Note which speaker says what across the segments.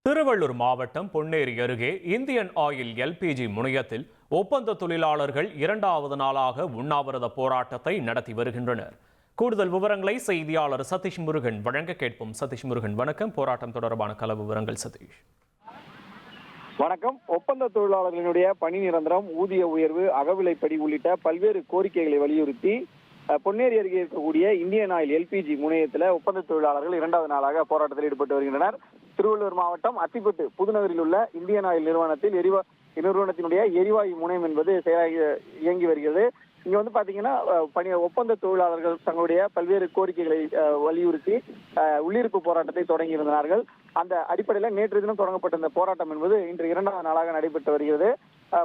Speaker 1: திருவள்ளூர் மாவட்டம் பொன்னேரி அருகே Indian oil LPG முனையத்தில் ஒப்பந்த தொழிலாளர்கள் இரண்டாவது நாளாக உண்ணாவிரத போராட்டத்தை நடத்தி வருகின்றனர். கூடுதல் விவரங்களை செய்தியாளர் சதீஷ் முருகன் வழங்க கேட்போம். சதீஷ் முருகன், வணக்கம். போராட்டம் தொடர்பான கள விவரங்கள் சதீஷ்.
Speaker 2: வணக்கம். ஒப்பந்த தொழிலாளர்களினுடைய பணி நிரந்தரம், ஊதிய உயர்வு, அகவிலைப்படி உள்ளிட்ட பல்வேறு கோரிக்கைகளை வலியுறுத்தி பொன்னேரி அருகே இருக்கக்கூடிய இந்தியன் ஆயில் எல்பிஜி முனையத்தில் ஒப்பந்த தொழிலாளர்கள் இரண்டாவது நாளாக போராட்டத்தில் ஈடுபட்டு வருகின்றனர். திருவள்ளூர் மாவட்டம் அத்திப்பட்டு புதுநகரில் உள்ள இந்தியன் ஆயில் நிறுவனத்தினுடைய எரிவாயு முனையம் என்பது இயங்கி வருகிறது. இங்க வந்து பாத்தீங்கன்னா ஒப்பந்த தொழிலாளர்கள் தங்களுடைய பல்வேறு கோரிக்கைகளை வலியுறுத்தி உள்ளிருப்பு போராட்டத்தை தொடங்கியிருந்தார்கள். அந்த அடிப்படையில் நேற்று தினம் தொடங்கப்பட்ட இந்த போராட்டம் என்பது இன்று இரண்டாவது நாளாக நடைபெற்று வருகிறது.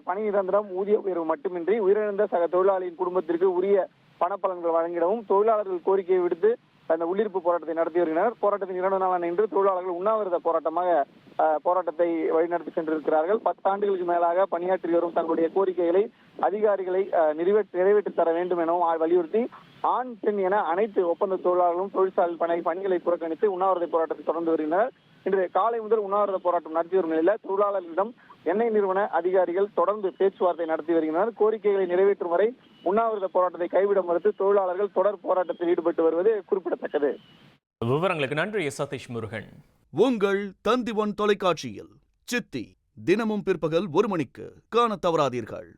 Speaker 2: பணி நிரந்தரம், ஊதிய உயர்வு மட்டுமின்றி உயிரிழந்த சக தொழிலாளியின் குடும்பத்திற்கு உரிய பணப்பலன்கள் வழங்கிடவும் தொழிலாளர்கள் கோரிக்கையை விடுத்து அந்த உள்ளிருப்பு போராட்டத்தை நடத்தி வருகின்றனர். போராட்டத்தின் இரண்டு நாளான இன்று தொழிலாளர்கள் உண்ணாவிரத போராட்டமாக போராட்டத்தை வழிநடத்தி சென்றிருக்கிறார்கள். 10 ஆண்டுகளுக்கு மேலாக பணியாற்றி வரும் தங்களுடைய கோரிக்கைகளை அதிகாரிகளை நிறைவேற்றி தர வேண்டும் எனவும் வலியுறுத்தி ஆண், பெண் என அனைத்து ஒப்பந்த தொழிலாளர்களும் தொழிற்சாலை பணிகளை புறக்கணித்து உண்ணாவிரத போராட்டத்தை தொடர்ந்து வருகின்றனர். இன்று காலை முதல் உண்ணாவிரத போராட்டம் நடத்தி வரும் நிலையில் தொழிலாளர்களிடம் எண்ணெய் நிறுவன அதிகாரிகள் தொடர்ந்து பேச்சுவார்த்தை நடத்தி வருகின்றனர். கோரிக்கைகளை நிறைவேற்றும் வரை உண்ணாவிரத போராட்டத்தை கைவிட மறுத்து தொழிலாளர்கள் தொடர் போராட்டத்தில் ஈடுபட்டு வருவது குறிப்பிடத்தக்கது.
Speaker 1: விவரங்களுக்கு நன்றி சதீஷ் முருகன்.
Speaker 3: உங்கள் தந்தி ஒன் தொலைக்காட்சியில் சித்தி தினமும் பிற்பகல் 1 மணிக்கு காண தவறாதீர்கள்.